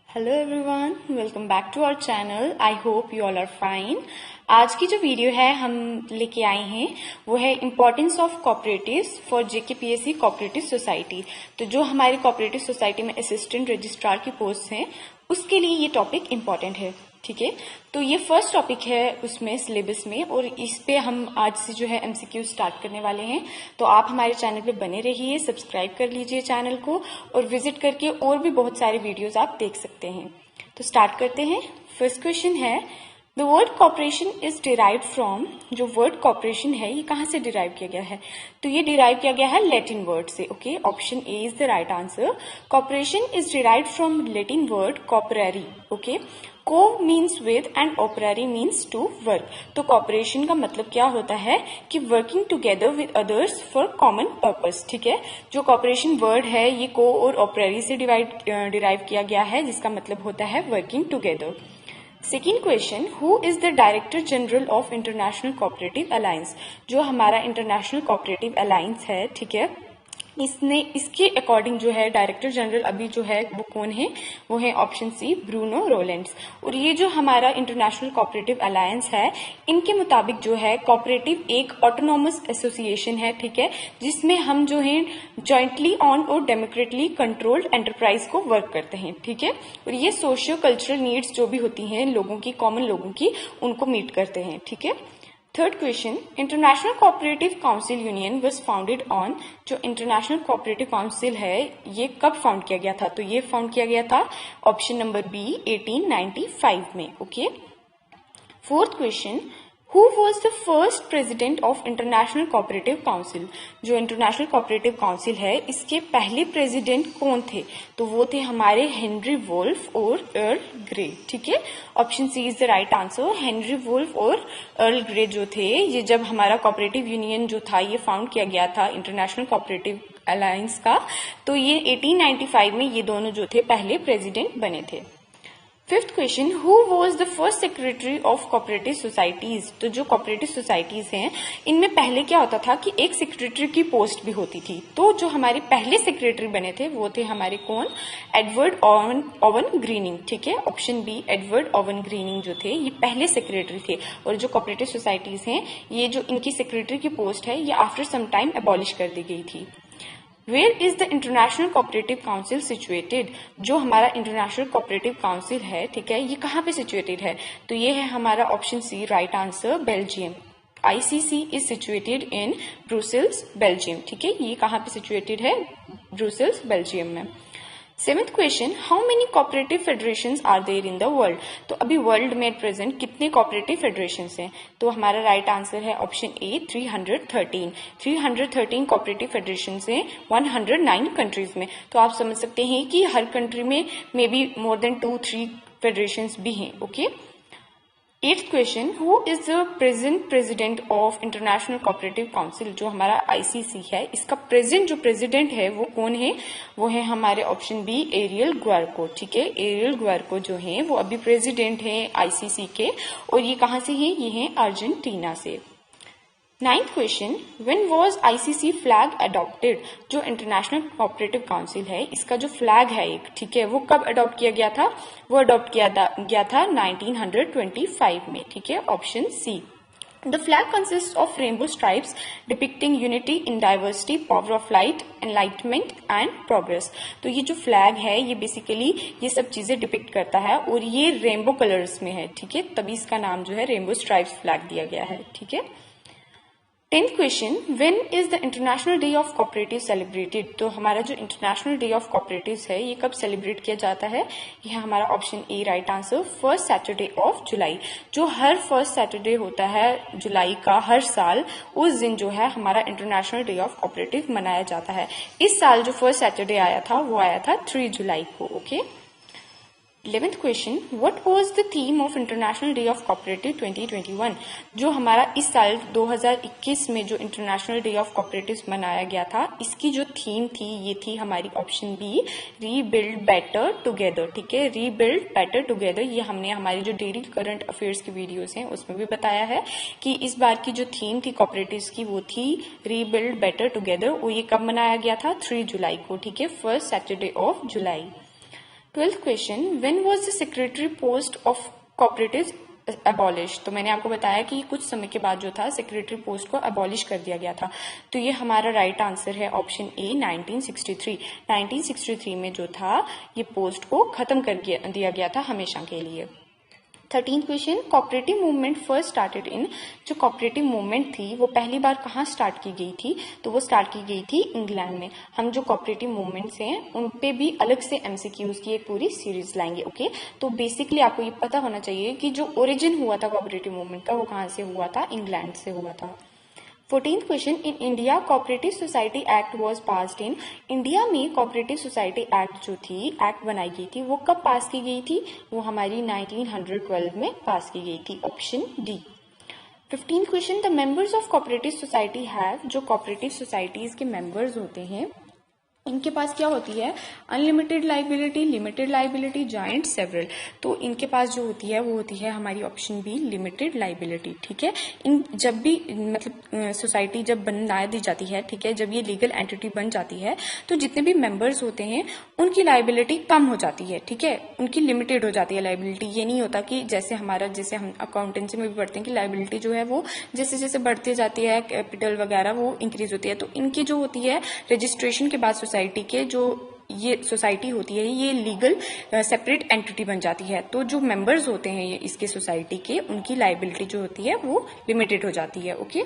Hello everyone, welcome back to our channel. I hope you all are fine. आज की जो video है हम लेके आए हैं वो है importance of cooperatives for JKPSC cooperative society. तो जो हमारी कोऑपरेटिव सोसाइटी में असिस्टेंट रजिस्ट्रार की पोस्ट हैं उसके लिए ये टॉपिक इम्पोर्टेंट है। ठीक है, तो ये फर्स्ट टॉपिक है उसमें सिलेबस में और इस पे हम आज से जो है एमसीक्यू स्टार्ट करने वाले हैं। तो आप हमारे चैनल पे बने रहिए, सब्सक्राइब कर लीजिए चैनल को और विजिट करके और भी बहुत सारे वीडियोस आप देख सकते हैं। तो स्टार्ट करते हैं। फर्स्ट क्वेश्चन है, the word cooperation is derived from. जो वर्ड कॉपरेशन है ये कहाँ से डिराइव किया गया है? तो ये डिराइव किया गया है लैटिन वर्ड से। Okay, option A is the right answer. Cooperation is derived from Latin word cooperari. Okay, co means with and operari means to work. तो कॉपरेशन का मतलब क्या होता है कि working together with others for common purpose. ठीक है, जो कॉपरेशन वर्ड है ये को और ऑपरेरी से डिराइव किया गया है जिसका मतलब होता है working together. Second question, who is the director general of international cooperative alliance. जो हमारा इंटरनेशनल कोऑपरेटिव अलायंस है, ठीक है, इसके अकॉर्डिंग जो है डायरेक्टर जनरल अभी जो है वो कौन है? वो है ऑप्शन सी, ब्रूनो रोलेंड्स। और ये जो हमारा इंटरनेशनल कोऑपरेटिव अलायंस है इनके मुताबिक जो है कोऑपरेटिव एक ऑटोनॉमस एसोसिएशन है। ठीक है, जिसमें हम जो है जॉइंटली ऑन और डेमोक्रेटली कंट्रोल्ड एंटरप्राइज को वर्क करते हैं। ठीक है, और ये सोशियो कल्चरल नीड्स जो भी होती हैं लोगों की, कॉमन लोगों की, उनको मीट करते हैं। ठीक है। Third question, international cooperative council union was founded on. जो इंटरनेशनल कोऑपरेटिव काउंसिल है ये कब फाउंड किया गया था? तो ये फाउंड किया गया था ऑप्शन नंबर बी 1895 में। Okay. Fourth question, who was the first president of international cooperative council. जो इंटरनेशनल कोऑपरेटिव काउंसिल है इसके पहले प्रेसिडेंट कौन थे? तो वो थे हमारे हेनरी वुल्फ और अर्ल ग्रे। ठीक है, option C is the right answer. Henry Wolff और अर्ल ग्रे जो थे, ये जब हमारा कोऑपरेटिव यूनियन जो था ये फाउंड किया गया था इंटरनेशनल कोऑपरेटिव अलायंस का, तो ये 1895 में ये दोनों जो थे पहले प्रेसिडेंट बने थे। Fifth question, who was the first secretary of cooperative societies. तो जो कोऑपरेटिव सोसाइटीज हैं इनमें पहले क्या होता था कि एक सेक्रेटरी की पोस्ट भी होती थी। तो जो हमारे पहले सेक्रेटरी बने थे वो थे हमारे कौन? Edward Owen Greening. ठीक है, option B, Edward Owen Greening जो थे ये पहले सेक्रेटरी थे। और जो कोऑपरेटिव सोसाइटीज हैं ये जो इनकी सेक्रेटरी की पोस्ट है ये आफ्टर सम टाइम एबॉलिश कर दी गई थी। Where is the international cooperative council situated. जो हमारा इंटरनेशनल कोऑपरेटिव काउंसिल है, ठीक है, ये कहाँ पे सिचुएटेड है? तो ये है हमारा option C, right answer, Belgium. ICC is situated in Brussels, Belgium. ठीक है, ये कहाँ पे सिचुएटेड है? ब्रुसेल्स, बेल्जियम में। Seventh question, how many cooperative federations are there in the world. तो अभी वर्ल्ड में प्रेजेंट कितने कोऑपरेटिव फेडरेशंस हैं? तो हमारा राइट आंसर है ऑप्शन ए, 313। 313 कोऑपरेटिव फेडरेशंस हैं 109 कंट्रीज में। तो आप समझ सकते हैं कि हर कंट्री में may be more than 2-3 federations भी हैं। Okay. Eighth question, who is the present president of international cooperative council. जो हमारा ICC है इसका प्रेजेंट जो प्रेसिडेंट है वो कौन है? वो है हमारे ऑप्शन बी, एरियल ग्वारको। ठीक है, एरियल ग्वारको जो है वो अभी प्रेसिडेंट है ICC के और ये कहाँ से है? ये है अर्जेंटीना से। Ninth question, when was ICC flag adopted. जो इंटरनेशनल कोऑपरेटिव काउंसिल है इसका जो फ्लैग है एक, ठीक है, वो कब अडॉप्ट किया गया था? वो अडॉप्ट किया था 1925 में। ठीक है, option C. The flag consists of rainbow stripes depicting unity in diversity, power of light, enlightenment and progress. तो ये जो फ्लैग है ये बेसिकली ये सब चीजें डिपिक्ट करता है और ये रेनबो कलर्स में है। ठीक है, तभी इसका नाम जो है रेनबो स्ट्राइप्स फ्लैग दिया गया है। ठीक है। 10th question, when is the international day of cooperative celebrated. तो हमारा जो इंटरनेशनल डे ऑफ कोऑपरेटिव्स है ये कब सेलिब्रेट किया जाता है? यह हमारा option A, right answer, first Saturday of July. जो हर फर्स्ट सैटरडे होता है जुलाई का हर साल, उस दिन जो है हमारा इंटरनेशनल डे ऑफ कोऑपरेटिव मनाया जाता है। इस साल जो फर्स्ट सैटरडे आया था वो आया था 3 जुलाई को। Okay. 11th question, what was the theme of international day of cooperative 2021। जो हमारा इस साल 2021 में जो इंटरनेशनल डे ऑफ कोऑपरेटिव मनाया गया था इसकी जो थीम थी ये थी हमारी option B, rebuild better together. ठीक है, रीबिल्ड बेटर टुगेदर। ये हमने हमारी जो डेली करंट अफेयर्स की वीडियोस हैं उसमें भी बताया है कि इस बार की जो थीम थी कोऑपरेटिव्स की वो थी रीबिल्ड बेटर टुगेदर। और ये कब मनाया गया था? 3 जुलाई को। ठीक है, first Saturday of July. 12th question, when was the secretary post of cooperative abolish. तो मैंने आपको बताया कि कुछ समय के बाद जो था सेक्रेटरी पोस्ट को अबॉलिश कर दिया गया था। तो ये हमारा राइट आंसर है ऑप्शन ए 1963। 1963 में जो था ये पोस्ट को खत्म कर दिया गया था हमेशा के लिए। 13th question, cooperative movement first started in. जो कोऑपरेटिव मूवमेंट थी वो पहली बार कहाँ स्टार्ट की गई थी? तो वो स्टार्ट की गई थी इंग्लैंड में। हम जो कोऑपरेटिव मूवमेंट्स हैं उन पे भी अलग से एमसीक्यूज की एक पूरी सीरीज लाएंगे। ओके, तो बेसिकली आपको ये पता होना चाहिए कि जो ओरिजिन हुआ था कोऑपरेटिव मूवमेंट का वो कहाँ से हुआ था? इंग्लैंड से हुआ था। 14th question, in India cooperative society act was passed in. India में कोऑपरेटिव सोसाइटी एक्ट जो थी, एक्ट बनाई गई थी, वो कब पास की गई थी? वो हमारी 1912 में पास की गई थी, option D. 15th question, the members of cooperative society have. जो कोऑपरेटिव सोसाइटीज के मेंबर्स होते हैं इनके पास क्या होती है? Unlimited liability, limited liability, joint, several. तो इनके पास जो होती है वो होती है हमारी ऑप्शन बी, लिमिटेड लाइबिलिटी। ठीक है, इन जब भी मतलब सोसाइटी जब बना दी जाती है, ठीक है, जब ये लीगल एंटिटी बन जाती है तो जितने भी मेंबर्स होते हैं उनकी लाइबिलिटी कम हो जाती है। ठीक है, उनकी लिमिटेड हो जाती है लाइबिलिटी। ये नहीं होता कि जैसे हम अकाउंटेंसी में भी पढ़ते हैं कि लाइबिलिटी जो है वो जैसे जैसे बढ़ती जाती है, कैपिटल वगैरह वो इंक्रीज होती है। तो इनकी जो होती है रजिस्ट्रेशन के बाद सोसाइटी के जो ये सोसाइटी होती है ये लीगल सेपरेट एंटिटी बन जाती है। तो जो मेंबर्स होते हैं ये इसके सोसाइटी के, उनकी लाइबिलिटी जो होती है वो लिमिटेड हो जाती है। Okay.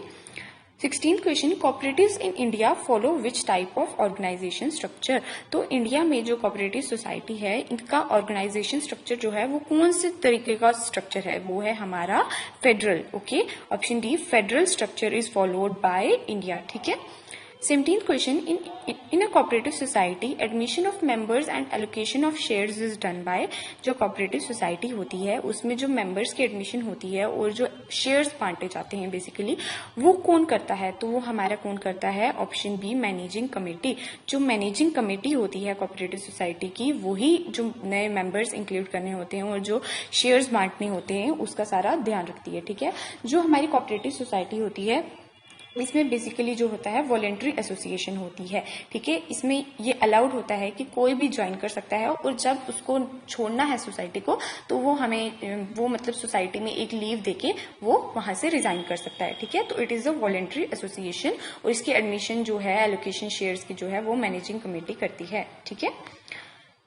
16th question, cooperatives in India follow which type of organisation structure. तो इंडिया में जो कोऑपरेटिव सोसाइटी है इनका ऑर्गेनाइजेशन स्ट्रक्चर जो है वो कौन से तरीके का स्ट्रक्चर है? वो है हमारा federal. Okay, option D, federal structure is followed by India. ठीक है। 17th question, in a cooperative society admission of members and allocation of shares is done by. जो कोऑपरेटिव सोसाइटी होती है उसमें जो मेंबर्स की एडमिशन होती है और जो शेयर्स बांटे जाते हैं बेसिकली वो कौन करता है? तो वो हमारा कौन करता है? Option B, managing committee. जो मैनेजिंग कमेटी होती है कोऑपरेटिव सोसाइटी की वही जो नए मेंबर्स इंक्लूड करने होते हैं और जो शेयर्स बांटने होते हैं उसका सारा ध्यान रखती है। ठीक है, जो हमारी कोऑपरेटिव सोसाइटी होती है इसमें बेसिकली जो होता है वॉलेंट्री एसोसिएशन होती है। ठीक है, इसमें ये अलाउड होता है कि कोई भी ज्वाइन कर सकता है और जब उसको छोड़ना है सोसाइटी को तो वो मतलब सोसाइटी में एक लीव देके वो वहां से रिजाइन कर सकता है। ठीक है, तो it is a voluntary association और इसकी एडमिशन जो है एलोकेशन शेयर्स की जो है वो मैनेजिंग कमेटी करती है। ठीक है।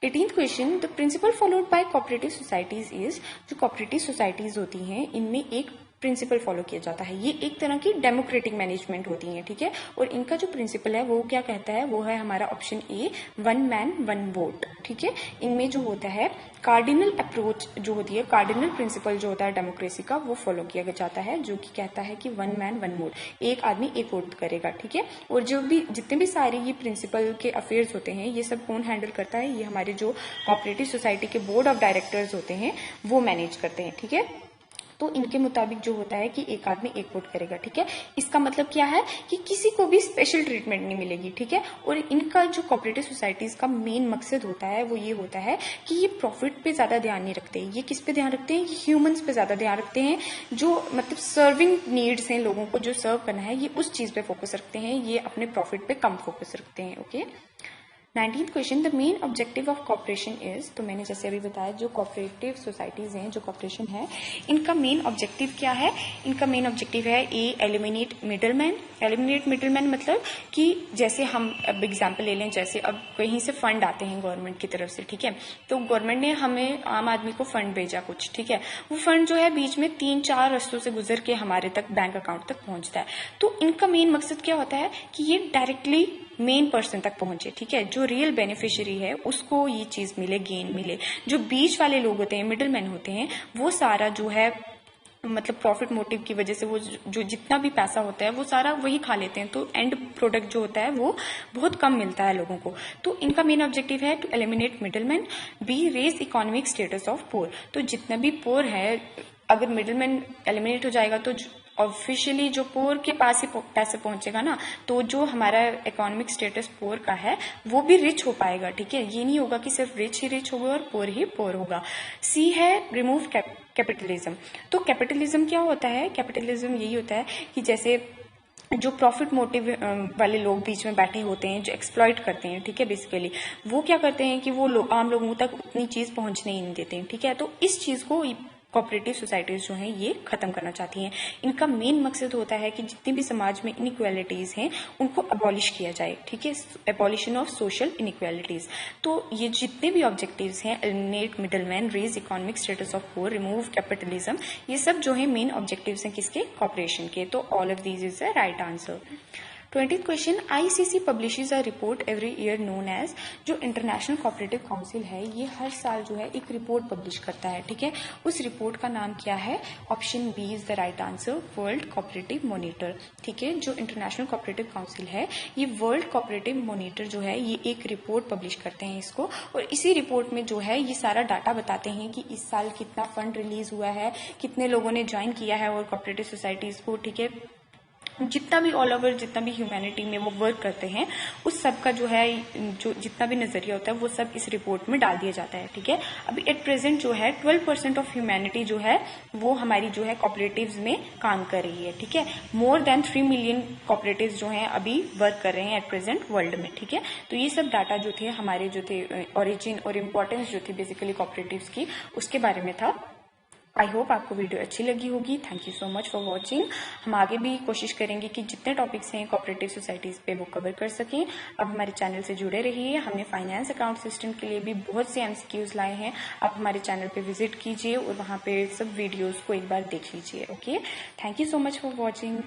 18th question, the principle followed by cooperative societies is. जो कोऑपरेटिव सोसाइटीज होती हैं इनमें एक प्रिंसिपल फॉलो किया जाता है। ये एक तरह की डेमोक्रेटिक मैनेजमेंट होती है। ठीक है, और इनका जो प्रिंसिपल है वो क्या कहता है? वो है हमारा option A, one man one vote. ठीक है, इनमें जो होता है कार्डिनल अप्रोच जो होती है, कार्डिनल प्रिंसिपल जो होता है डेमोक्रेसी का वो फॉलो किया जाता है, जो कि कहता है कि वन मैन वन वोट, एक आदमी एक वोट करेगा। ठीक है, और जो भी जितने भी सारे ये प्रिंसिपल के अफेयर्स होते हैं ये सब कौन हैंडल करता है? ये हमारे जो कोऑपरेटिव सोसाइटी के बोर्ड ऑफ डायरेक्टर्स होते हैं वो मैनेज करते हैं। ठीक है, तो इनके मुताबिक जो होता है कि एक आदमी एक वोट करेगा। ठीक है, इसका मतलब क्या है कि किसी को भी स्पेशल ट्रीटमेंट नहीं मिलेगी। ठीक है, और इनका जो कोऑपरेटिव सोसाइटीज का मेन मकसद होता है वो ये होता है कि ये प्रॉफिट पे ज्यादा ध्यान नहीं रखते। ये किस पे ध्यान रखते हैं? ह्यूमंस पे ज्यादा ध्यान रखते हैं। जो मतलब सर्विंग नीड्स हैं, लोगों को जो सर्व करना है, ये उस चीज पे फोकस रखते हैं। ये अपने प्रॉफिट पे कम फोकस रखते हैं। Okay. 19th question, the main objective of corporation is. तो मैंने जैसे अभी बताया जो कोऑपरेटिव सोसाइटीज हैं, जो कॉर्पोरेशन है, इनका मेन ऑब्जेक्टिव क्या है? इनका मेन ऑब्जेक्टिव है ए, एलिमिनेट मिडलमैन। एलिमिनेट मिडलमैन मतलब कि जैसे हम अब एग्जांपल ले लें, जैसे अब कहीं से फंड आते हैं गवर्नमेंट की तरफ से। ठीक है, तो गवर्नमेंट ने हमें आम आदमी को फंड भेजा कुछ। ठीक है, वो फंड जो है बीच में 3-4 रास्तों से गुजर के हमारे तक बैंक अकाउंट तक पहुंचता है। तो इनका मेन मकसद क्या होता है कि ये डायरेक्टली मेन पर्सन तक पहुंचे। ठीक है, जो रियल बेनिफिशियरी है उसको ये चीज मिले, गेन मिले। जो बीच वाले लोग होते हैं, मिडिल मैन होते हैं, वो सारा जो है मतलब प्रॉफिट मोटिव की वजह से वो जो जितना भी पैसा होता है वो सारा वही खा लेते हैं। तो एंड प्रोडक्ट जो होता है वो बहुत कम मिलता है लोगों को। तो इनका मेन ऑब्जेक्टिव है to eliminate middleman, B, raise economic status of poor. तो जितना भी पोर है, अगर मिडलमैन एलिमिनेट हो जाएगा तो ऑफिशियली जो पोर के पास ही पैसे पहुंचेगा ना, तो जो हमारा इकोनॉमिक स्टेटस पोर का है वो भी रिच हो पाएगा। ठीक है, ये नहीं होगा कि सिर्फ रिच ही रिच होगा और पोर ही पोर होगा। सी है रिमूव कैपिटलिज्म। तो कैपिटलिज्म क्या होता है? कैपिटलिज्म यही होता है कि जैसे जो प्रॉफिट मोटिव वाले लोग बीच में बैठे होते हैं, जो एक्सप्लॉइट करते हैं, ठीक है, बेसिकली वो क्या करते हैं कि वो आम लोगों तक उतनी चीज पहुंचने ही नहीं देते हैं, ठीक है। तो इस चीज को कोऑपरेटिव सोसाइटीज जो हैं ये खत्म करना चाहती हैं। इनका मेन मकसद होता है कि जितनी भी समाज में इनइक्वालिटीज हैं उनको अबॉलिश किया जाए, ठीक है, एबॉलिशन ऑफ सोशल इनइक्वालिटीज। तो ये जितने भी ऑब्जेक्टिव्स हैं, eliminate middleman, raise economic status of poor, remove capitalism, ये सब जो है मेन ऑब्जेक्टिव्स हैं किसके, कॉर्पोरेशन के। तो all of these is the right answer. 20th question, ICC publishes a report every year known as, जो इंटरनेशनल कोऑपरेटिव काउंसिल है ये हर साल जो है एक रिपोर्ट पब्लिश करता है, ठीक है। उस रिपोर्ट का नाम क्या है, option B is the right answer, world cooperative monitor, ठीक है। जो इंटरनेशनल कोऑपरेटिव काउंसिल है ये वर्ल्ड कोऑपरेटिव मॉनिटर जो है ये एक रिपोर्ट पब्लिश करते हैं इसको, और इसी रिपोर्ट में जो है ये सारा डाटा बताते हैं कि इस साल कितना फंड रिलीज हुआ है, कितने लोगों ने ज्वाइन किया है और कोऑपरेटिव सोसाइटीज को, ठीक है। जितना भी ऑल ओवर जितना भी ह्यूमैनिटी में वो वर्क करते हैं उस सब का जो है जो जितना भी नजरिया होता है वो सब इस रिपोर्ट में डाल दिया जाता है, ठीक है। अभी एट प्रेजेंट जो है 12% ऑफ ह्यूमैनिटी जो है वो हमारी जो है कोऑपरेटिव्स में काम कर रही है, ठीक है। मोर देन 3 मिलियन कोऑपरेटिव्स जो हैं अभी वर्क कर रहे हैं एट प्रेजेंट वर्ल्ड में, ठीक है। तो ये सब डाटा जो थे हमारे जो थे ओरिजिन और इम्पोर्टेंस जो थी बेसिकली कोऑपरेटिव्स की उसके बारे में था। आई होप आपको वीडियो अच्छी लगी होगी। Thank you so much for watching. हम आगे भी कोशिश करेंगे कि जितने टॉपिक्स हैं कोऑपरेटिव सोसाइटीज पे वो कवर कर सकें। अब हमारे चैनल से जुड़े रहिए। हमने फाइनेंस अकाउंट सिस्टम के लिए भी बहुत से MCQs लाए हैं। आप हमारे चैनल पे विजिट कीजिए और वहाँ पे सब वीडियोज को एक बार देख लीजिए। Okay, thank you so much for watching.